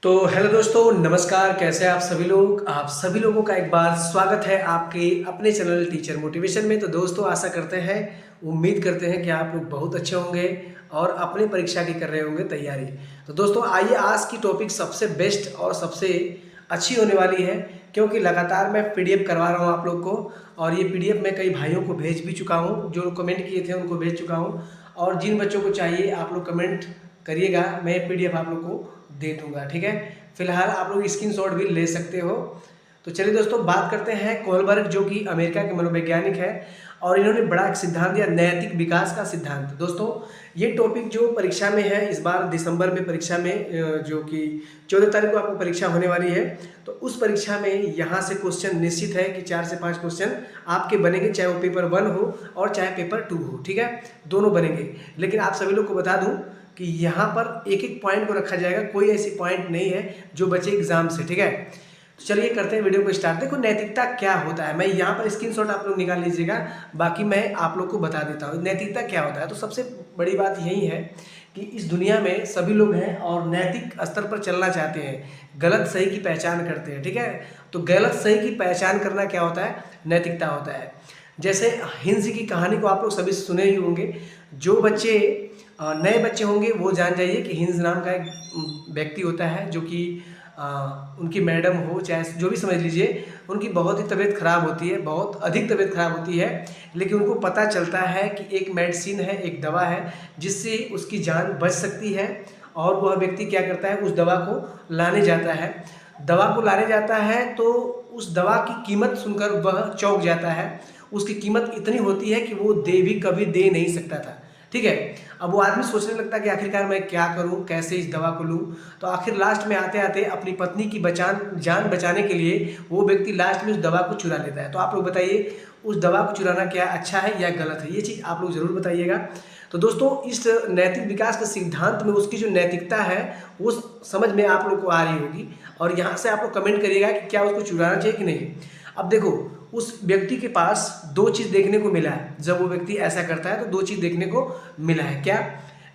तो हेलो दोस्तों, नमस्कार। कैसे हैं आप सभी लोग। आप सभी लोगों का एक बार स्वागत है आपके अपने चैनल टीचर मोटिवेशन में। तो दोस्तों, आशा करते हैं, उम्मीद करते हैं कि आप लोग बहुत अच्छे होंगे और अपनी परीक्षा की कर रहे होंगे तैयारी। तो दोस्तों, आइए आज की टॉपिक सबसे बेस्ट और सबसे अच्छी होने वाली है, क्योंकि लगातार मैं पीडीएफ करवा रहा हूँ आप लोग को। और ये पीडीएफ मैं कई भाइयों को भेज भी चुका हूँ, जो कमेंट किए थे उनको भेज चुका हूँ। और जिन बच्चों को चाहिए आप लोग कमेंट करिएगा, मैं पीडीएफ आप लोग को दे दूंगा। ठीक है, फिलहाल आप लोग स्क्रीनशॉट भी ले सकते हो। तो चलिए दोस्तों, बात करते हैं कोलबर्ग, जो कि अमेरिका के मनोवैज्ञानिक है, और इन्होंने बड़ा एक सिद्धांत दिया, नैतिक विकास का सिद्धांत। दोस्तों, ये टॉपिक जो परीक्षा में है इस बार दिसंबर में परीक्षा में, जो कि 14 तारीख को आपको परीक्षा होने वाली है, तो उस परीक्षा में यहाँ से क्वेश्चन निश्चित है कि 4 से 5 क्वेश्चन आपके बनेंगे, चाहे वो पेपर 1 हो और चाहे पेपर 2 हो। ठीक है, दोनों बनेंगे। लेकिन आप सभी लोग को बता दूं कि यहाँ पर एक एक पॉइंट को रखा जाएगा, कोई ऐसी पॉइंट नहीं है जो बचे एग्जाम से। ठीक है, तो चलिए करते हैं वीडियो को स्टार्ट। देखो, नैतिकता क्या होता है, मैं यहाँ पर स्क्रीनशॉट आप लोग निकाल लीजिएगा, बाकी मैं आप लोग को बता देता हूँ नैतिकता क्या होता है। तो सबसे बड़ी बात यही है कि इस दुनिया में सभी लोग हैं और नैतिक स्तर पर चलना चाहते हैं, गलत सही की पहचान करते हैं। ठीक है, तो गलत सही की पहचान करना क्या होता है, नैतिकता होता है। जैसे हिंस की कहानी को आप लोग सभी सुने ही होंगे। जो बच्चे नए बच्चे होंगे वो जान जाइए कि हिंस नाम का एक व्यक्ति होता है, जो कि उनकी मैडम हो, चाहे जो भी समझ लीजिए, उनकी बहुत ही तबीयत खराब होती है, बहुत अधिक तबीयत खराब होती है। लेकिन उनको पता चलता है कि एक मेडिसिन है, एक दवा है जिससे उसकी जान बच सकती है। और वह व्यक्ति क्या करता है, उस दवा को लाने जाता है। दवा को लाने जाता है तो उस दवा की कीमत सुनकर वह चौंक जाता है। उसकी कीमत इतनी होती है कि वो कभी दे नहीं सकता था। ठीक है, अब वो आदमी सोचने लगता है कि आखिरकार मैं क्या करूं, कैसे इस दवा को लूं। तो आखिर लास्ट में आते आते अपनी पत्नी की जान बचाने के लिए वो व्यक्ति लास्ट में उस दवा को चुरा लेता है। तो आप लोग बताइए, उस दवा को चुराना क्या अच्छा है या गलत है, ये चीज़ आप लोग ज़रूर बताइएगा। तो दोस्तों, इस नैतिक विकास के सिद्धांत में उसकी जो नैतिकता है वो समझ में आप लोग को आ रही होगी। और यहाँ से आप लोग कमेंट करिएगा कि क्या उसको चुराना चाहिए कि नहीं। अब देखो, उस व्यक्ति के पास दो चीज़ देखने को मिला है। जब वो व्यक्ति ऐसा करता है तो दो चीज़ देखने को मिला है। क्या?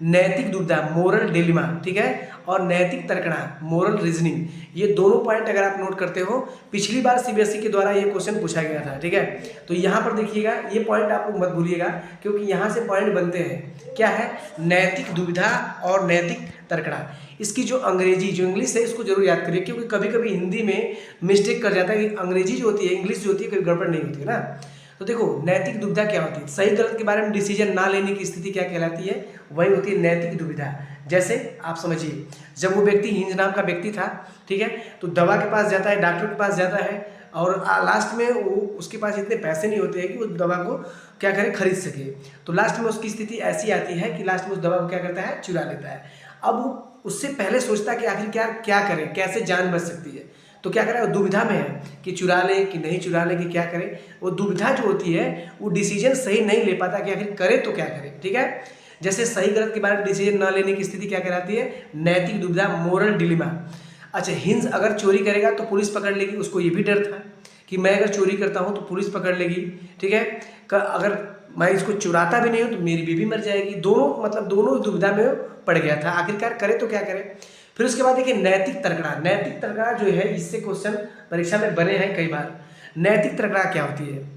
नैतिक दुविधा, मोरल डिलेमा। ठीक है, और नैतिक तर्कणा, मोरल रीजनिंग। ये दोनों पॉइंट अगर आप नोट करते हो, पिछली बार सीबीएसई के द्वारा ये क्वेश्चन पूछा गया था। ठीक है, तो यहाँ पर देखिएगा, ये पॉइंट आप लोग मत भूलिएगा, क्योंकि यहाँ से पॉइंट बनते हैं। क्या है? नैतिक दुविधा और नैतिक तर्कणा। इसकी जो अंग्रेजी, जो इंग्लिश है, इसको जरूर याद करिए, क्योंकि कभी कभी हिंदी में मिस्टेक कर जाता है कि अंग्रेजी जो होती है, इंग्लिश जो होती है, कोई गड़बड़ नहीं होती है ना। तो देखो, नैतिक दुविधा क्या होती है, सही गलत के बारे में डिसीजन ना लेने की स्थिति क्या कहलाती है, वही होती है नैतिक दुविधा। जैसे आप समझिए, जब वो व्यक्ति हिंज नाम का व्यक्ति था, ठीक है, तो दवा के पास जाता है, डॉक्टर के पास जाता है, और लास्ट में वो उसके पास इतने पैसे नहीं होते हैं कि उस दवा को क्या करे, खरीद सके। तो लास्ट में उसकी स्थिति ऐसी आती है कि लास्ट में उस दवा को क्या करता है, चुरा लेता है। अब वो उससे पहले सोचता है कि आखिर क्या करे, कैसे जान बच सकती है। तो क्या करे, वो दुविधा में है कि चुरा ले कि नहीं चुरा ले, कि क्या करे। वो दुविधा जो होती है, वो डिसीजन सही नहीं ले पाता कि आखिर करे तो क्या करे। ठीक है, जैसे सही गलत के बारे में डिसीजन ना लेने की स्थिति क्या कहलाती है, नैतिक दुविधा, मोरल डिलेमा। अच्छा, हिंस अगर चोरी करेगा तो पुलिस पकड़ लेगी, उसको ये भी डर था कि मैं अगर चोरी करता हूँ तो पुलिस पकड़ लेगी। ठीक है, अगर मैं इसको चुराता भी नहीं हूँ तो मेरी बीवी मर जाएगी। दोनों दुविधा में पड़ गया था, आखिरकार करे तो क्या करे। फिर उसके बाद देखिए, नैतिक तर्कणा। नैतिक तर्कणा जो है, इससे क्वेश्चन परीक्षा में बने हैं कई बार। नैतिक तर्कणा क्या होती है,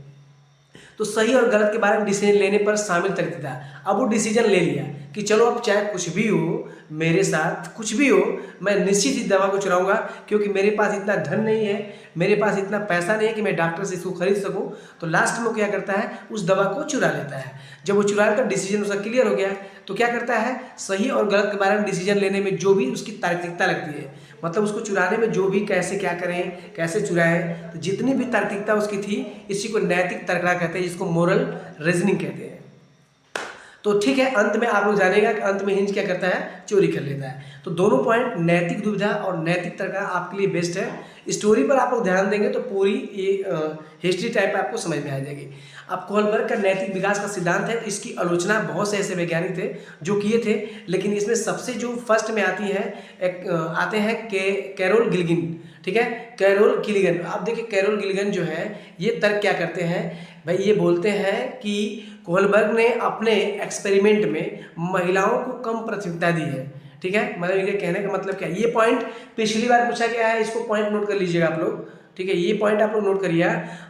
तो सही और गलत के बारे में डिसीजन लेने पर शामिल तर्कता। अब वो डिसीजन ले लिया कि चलो, अब चाहे कुछ भी हो, मेरे साथ कुछ भी हो, मैं निश्चित ही दवा को चुराऊंगा, क्योंकि मेरे पास इतना धन नहीं है, मेरे पास इतना पैसा नहीं है कि मैं डॉक्टर से इसको खरीद सकूं। तो लास्ट में वो क्या करता है, उस दवा को चुरा लेता है। जब वो चुरा लेता, डिसीजन उसका क्लियर हो गया, तो क्या करता है, सही और गलत के बारे में डिसीजन लेने में जो भी उसकी तार्किकता लगती है, मतलब उसको चुराने में जो भी कैसे क्या करें, कैसे चुराएं, तो जितनी भी तार्किकता उसकी थी, इसी को नैतिक तर्कणा कहते हैं, जिसको मोरल रीजनिंग कहते हैं। तो ठीक है, अंत में आप लोग जानेगा कि अंत में हिंज क्या करता है, चोरी कर लेता है। तो दोनों पॉइंट, नैतिक दुविधा और नैतिक तर्कणा, आपके लिए बेस्ट है। स्टोरी पर आप लोग ध्यान देंगे तो पूरी ये हिस्ट्री टाइप आपको समझ में आ जाएगी। अब कोहलबर्ग का नैतिक विकास का सिद्धांत है, इसकी आलोचना बहुत से ऐसे वैज्ञानिक थे जो किए थे, लेकिन इसमें सबसे जो फर्स्ट में आती है, आते हैं कैरोल गिल्गिन। ठीक है, कैरोल गिल्गिन। आप देखिए, कैरोल गिल्गिन जो है, ये तर्क क्या करते हैं भाई, ये बोलते हैं कि कोहलबर्ग ने अपने एक्सपेरिमेंट में महिलाओं को कम प्राथमिकता दी है। ठीक है, मतलब इनके कहने का मतलब क्या है, ये पॉइंट पिछली बार पूछा गया है, इसको पॉइंट नोट कर लीजिएगा आप लोग। ठीक है, ये पॉइंट आप लोग नोट करिए,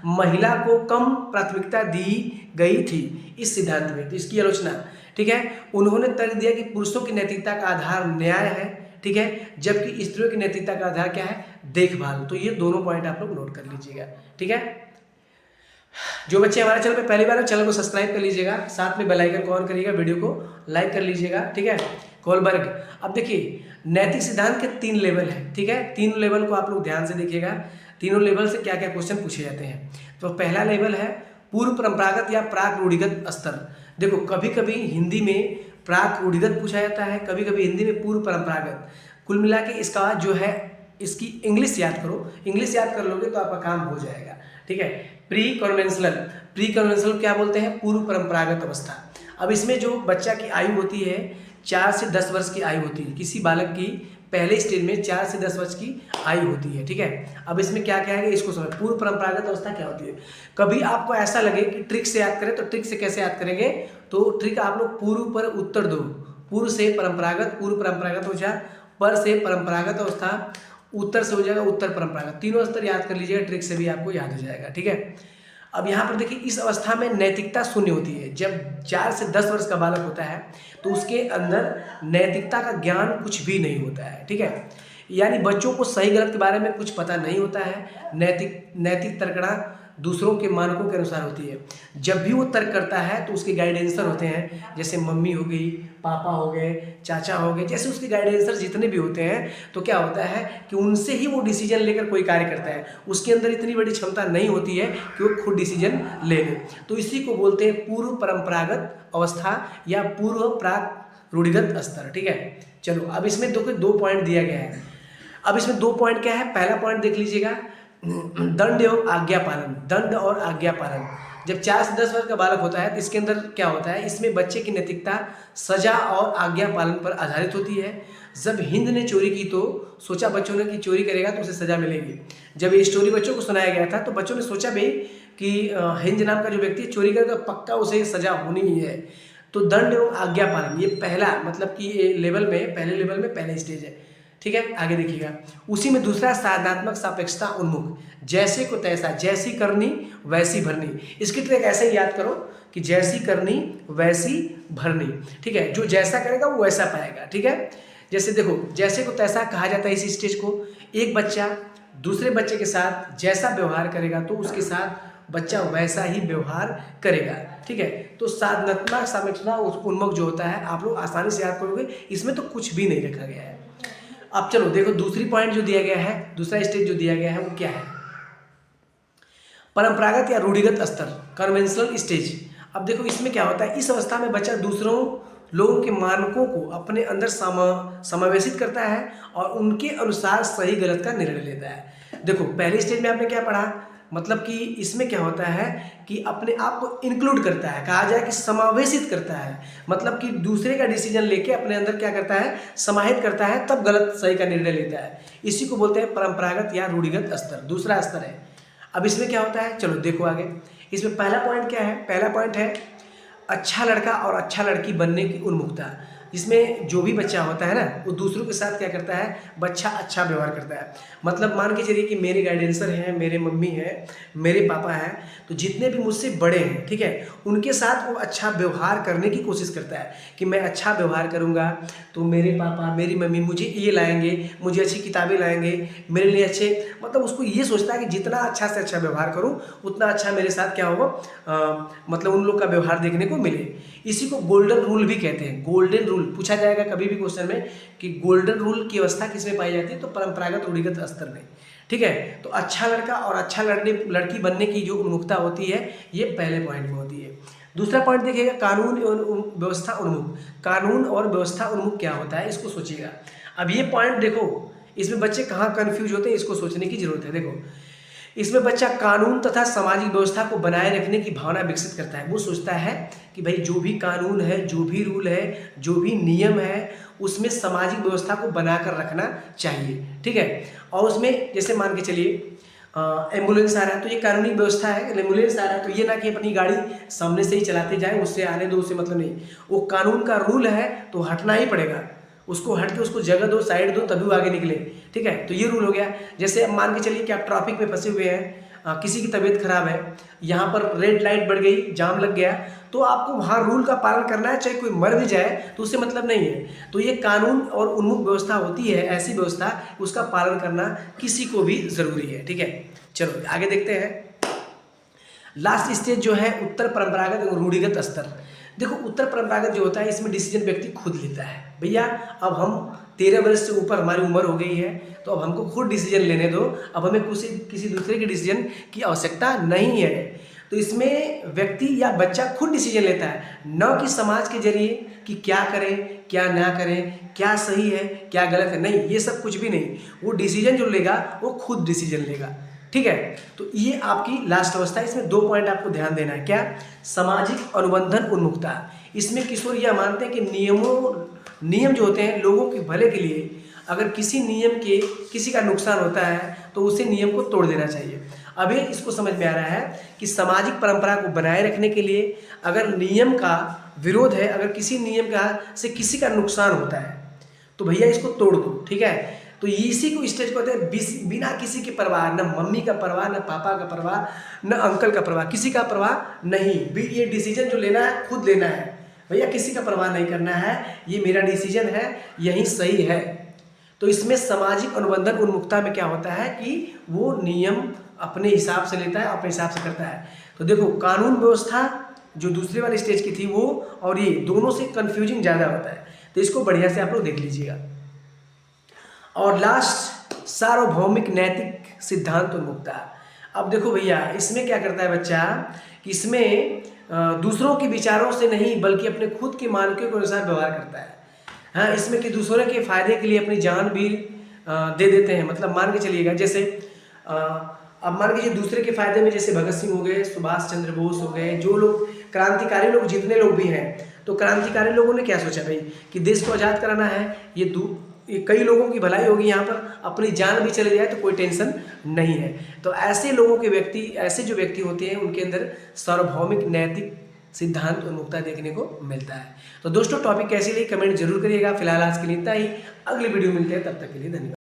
महिला को कम प्राथमिकता दी गई थी इस सिद्धांत में, तो इसकी आलोचना। ठीक है, उन्होंने तर्क दिया कि पुरुषों की नैतिकता का आधार न्याय है, ठीक है, जबकि स्त्रियों की नैतिकता का आधार क्या है, देखभाल। तो ये दोनों पॉइंट आप लोग नोट कर लीजिएगा। ठीक है, जो बच्चे हमारे चैनल पे पहली बार है, चैनल को सब्सक्राइब कर लीजिएगा, साथ में बेल आइकन को ऑन करिएगा, वीडियो को लाइक कर लीजिएगा। ठीक है, कोलबर्ग। अब देखिए, नैतिक सिद्धांत के 3 लेवल है। ठीक है, 3 लेवल को आप लोग ध्यान से देखिएगा, तीनों लेवल से क्या क्या क्वेश्चन पूछे जाते हैं। तो पहला लेवल है पूर्व परंपरागत या प्राक रूढ़िगत स्तर। देखो, कभी कभी हिंदी में प्राक रूढ़िगत पूछा जाता है, कभी कभी हिंदी में पूर्व परंपरागत। कुल मिला के इसका जो है, इसकी इंग्लिश याद करो, इंग्लिश याद कर लोगे तो आपका काम हो जाएगा। ठीक है, प्री कन्वेंशनल, प्री कन्वेंशनल क्या बोलते हैं, पूर्व परंपरागत अवस्था। अब इसमें जो बच्चा की आयु होती है 4 से 10 वर्ष की आयु होती है, किसी बालक की पहले स्टेज में 4 से 10 वर्ष की आयु होती है। ठीक है, अब इसमें क्या क्या है इसको समझ। पूर्व परंपरागत अवस्था क्या होती है, कभी आपको ऐसा लगे कि ट्रिक से याद करें, तो ट्रिक से कैसे याद करेंगे, तो ट्रिक आप लोग पूर्व पर उत्तर दो, पूर्व से परंपरागत, पूर्व परंपरागत हो जाए, पर से परंपरागत अवस्था, उत्तर से हो जाएगा उत्तर परंपरागत। तीनों स्तर याद कर लीजिएगा, ट्रिक से भी आपको याद हो जाएगा। ठीक है, अब यहाँ पर देखिए, इस अवस्था में नैतिकता शून्य होती है। जब 4 से 10 वर्ष का बालक होता है तो उसके अंदर नैतिकता का ज्ञान कुछ भी नहीं होता है। ठीक है, यानी बच्चों को सही गलत के बारे में कुछ पता नहीं होता है। नैतिक तर्कना दूसरों के मानकों के अनुसार होती है। जब भी वो तर्क करता है तो उसके गाइडेंसर होते हैं, जैसे मम्मी हो गई, पापा हो गए, चाचा हो गए, जैसे उसके गाइडेंसर जितने भी होते हैं, तो क्या होता है कि उनसे ही वो डिसीजन लेकर कोई कार्य करता है। उसके अंदर इतनी बड़ी क्षमता नहीं होती है कि वो खुद डिसीजन ले ले। तो इसी को बोलते हैं पूर्व परंपरागत अवस्था या पूर्व प्राक रूढ़िगत स्तर। ठीक है, चलो अब इसमें दो पॉइंट दिया गया है। अब इसमें 2 पॉइंट क्या है, पहला पॉइंट देख लीजिएगा, दंड एवं आज्ञा पालन, दंड और आज्ञा पालन। जब 4 से 10 वर्ष का बालक होता है तो इसके अंदर क्या होता है, इसमें बच्चे की नैतिकता सजा और आज्ञा पालन पर आधारित होती है। जब हिंद ने चोरी की तो सोचा बच्चों ने कि चोरी करेगा तो उसे सजा मिलेगी। जब ये स्टोरी बच्चों को सुनाया गया था तो बच्चों ने सोचा भाई कि हिंद नाम का जो व्यक्ति चोरी करेगा तो पक्का उसे सजा होनी ही है। तो दंड एवं आज्ञा पालन, ये पहला मतलब कि ये लेवल में, पहले लेवल में पहला स्टेज है। ठीक है, आगे देखिएगा, उसी में दूसरा साधनात्मक सापेक्षता उन्मुख, जैसे को तैसा, जैसी करनी वैसी भरनी। इसकी ट्रिक ऐसे ही याद करो कि जैसी करनी वैसी भरनी। ठीक है, जो जैसा करेगा वो वैसा पाएगा। ठीक है, जैसे देखो, जैसे को तैसा कहा जाता है इस स्टेज को। एक बच्चा दूसरे बच्चे के साथ जैसा व्यवहार करेगा तो उसके साथ बच्चा वैसा ही व्यवहार करेगा। ठीक है, तो साधनात्मक सापेक्षता उन्मुख जो होता है आप लोग आसानी से याद करोगे, इसमें तो कुछ भी नहीं रखा गया है। अब चलो देखो, दूसरी पॉइंट जो दिया गया है, दूसरा स्टेज जो दिया गया है वो क्या है, परंपरागत या रूढ़िगत स्तर, कन्वेंशनल स्टेज। अब देखो, इसमें क्या होता है, इस अवस्था में बच्चा दूसरों लोगों के मानकों को अपने अंदर समावेशित करता है और उनके अनुसार सही गलत का निर्णय लेता है। देखो, पहले स्टेज में आपने क्या पढ़ा, मतलब कि इसमें क्या होता है कि अपने आप को इंक्लूड करता है, कहा जाए कि समावेशित करता है, मतलब कि दूसरे का डिसीजन लेके अपने अंदर क्या करता है, समाहित करता है, तब गलत सही का निर्णय लेता है। इसी को बोलते हैं परंपरागत या रूढ़िगत स्तर, दूसरा स्तर है। अब इसमें क्या होता है, चलो देखो आगे। इसमें पहला पॉइंट क्या है, पहला पॉइंट है अच्छा लड़का और अच्छा लड़की बनने की उन्मुखता। इसमें जो भी बच्चा होता है ना, वो दूसरों के साथ क्या करता है, बच्चा अच्छा व्यवहार करता है। मतलब मान के चलिए कि मेरे गाइडेंसर हैं, मेरे मम्मी हैं, मेरे पापा हैं, तो जितने भी मुझसे बड़े हैं, ठीक है, उनके साथ वो अच्छा व्यवहार करने की कोशिश करता है कि मैं अच्छा व्यवहार करूँगा तो मेरे पापा मेरी मम्मी मुझे ये लाएंगे, मुझे अच्छी किताबें लाएंगे, मेरे लिए अच्छे, मतलब उसको ये सोचता है कि जितना अच्छा से अच्छा व्यवहार करूँ उतना अच्छा मेरे साथ क्या होगा, मतलब उन लोग का व्यवहार देखने को मिले। इसी को गोल्डन रूल भी कहते हैं। गोल्डन रूल पूछा जाएगा कभी भी क्वेश्चन में कि गोल्डन रूल की अवस्था किसमें पाई जाती है, तो परंपरागत रूढ़िगत स्तर में। ठीक है, तो अच्छा लड़का और अच्छा लड़की बनने की जो उन्मुखता होती है, ये पहले पॉइंट में होती है। दूसरा पॉइंट देखिएगा, कानून एवं व्यवस्था उन्मुख। कानून और व्यवस्था उन्मुख क्या होता है, इसको सोचिएगा। अब ये पॉइंट देखो, इसमें बच्चे कहाँ कन्फ्यूज होते हैं, इसको सोचने की जरूरत है। देखो, इसमें बच्चा कानून तथा सामाजिक व्यवस्था को बनाए रखने की भावना विकसित करता है। वो सोचता है कि भाई जो भी कानून है, जो भी रूल है, जो भी नियम है, उसमें सामाजिक व्यवस्था को बनाकर रखना चाहिए। ठीक है, और उसमें जैसे मान के चलिए एम्बुलेंस आ रहा है तो ये कानूनी व्यवस्था है, एम्बुलेंस आ रहा है तो ये ना कि अपनी गाड़ी सामने से ही चलाते जाएं, उससे आने दो, उससे मतलब नहीं, वो कानून का रूल है तो हटना ही पड़ेगा। उसको हट के उसको जगह दो, साइड दो, तभी वो आगे निकले। ठीक है, तो ये रूल हो गया। जैसे अब मान के चलिए कि आप ट्रैफिक में फंसे हुए हैं, किसी की तबीयत खराब है, यहाँ पर रेड लाइट बढ़ गई, जाम लग गया, तो आपको वहाँ रूल का पालन करना है, चाहे कोई मर भी जाए तो उससे मतलब नहीं है। तो ये कानून और उन्मुख व्यवस्था होती है, ऐसी व्यवस्था, उसका पालन करना किसी को भी ज़रूरी है। ठीक है, चलो आगे देखते हैं। लास्ट स्टेज जो है उत्तर परंपरागत और रूढ़िगत स्तर। देखो उत्तर परंपरागत जो होता है इसमें डिसीजन व्यक्ति खुद लेता है। भैया अब हम 13 वर्ष से ऊपर हमारी उम्र हो गई है, तो अब हमको खुद डिसीजन लेने दो, अब हमें किसी दूसरे के डिसीजन की आवश्यकता नहीं है। तो इसमें व्यक्ति या बच्चा खुद डिसीजन लेता है, न कि समाज के जरिए कि क्या करें क्या ना करें, क्या सही है क्या गलत है, नहीं, ये सब कुछ भी नहीं। वो डिसीजन जो लेगा वो खुद डिसीजन लेगा। ठीक है, तो ये आपकी लास्ट अवस्था है। इसमें 2 पॉइंट आपको ध्यान देना है। क्या? सामाजिक अनुबंधन उन्मुखता। इसमें किशोर यह मानते हैं कि नियम जो होते हैं लोगों के भले के लिए, अगर किसी नियम के किसी का नुकसान होता है तो उसे नियम को तोड़ देना चाहिए। अभी इसको समझ में आ रहा है कि सामाजिक परंपरा को बनाए रखने के लिए अगर नियम का विरोध है, अगर किसी नियम का से किसी का नुकसान होता है तो भैया इसको तोड़ दो। ठीक है, तो इसी को स्टेज कहते हैं बिना किसी की परवाह, न मम्मी का परवाह, न पापा का परवाह, न अंकल का परवाह, किसी का परवाह नहीं। ये डिसीजन जो लेना है खुद लेना है भैया, किसी का परवाह नहीं करना है, ये मेरा डिसीजन है, यही सही है। तो इसमें सामाजिक अनुबंधन उन्मुखता में क्या होता है कि वो नियम अपने हिसाब से लेता है, अपने हिसाब से करता है। तो देखो कानून व्यवस्था जो दूसरे वाले स्टेज की थी वो और ये दोनों से कंफ्यूजिंग ज़्यादा होता है, तो इसको बढ़िया से आप लोग देख लीजिएगा। और लास्ट सार्वभौमिक नैतिक सिद्धांत उन्मुखता। अब देखो भैया इसमें क्या करता है बच्चा कि इसमें दूसरों के विचारों से नहीं बल्कि अपने खुद के मानकों के अनुसार व्यवहार करता है। हाँ, इसमें कि दूसरों के फायदे के लिए अपनी जान भी दे देते हैं। मतलब मान के चलिएगा जैसे अब मान लीजिए दूसरे के फायदे में, जैसे भगत सिंह हो गए, सुभाष चंद्र बोस हो गए, जो लोग क्रांतिकारी लोग, जितने लोग भी हैं, तो क्रांतिकारी लोगों ने क्या सोचा भाई कि देश को आज़ाद कराना है, ये कई लोगों की भलाई होगी, यहाँ पर अपनी जान भी चले जाए तो कोई टेंशन नहीं है। तो ऐसे लोगों के ऐसे जो व्यक्ति होते हैं उनके अंदर सार्वभौमिक नैतिक सिद्धांत उन्मुखता देखने को मिलता है। तो दोस्तों टॉपिक कैसी लगी कमेंट जरूर करिएगा। फिलहाल आज के लिए इतना ही, अगली वीडियो मिलते हैं, तब तक के लिए धन्यवाद।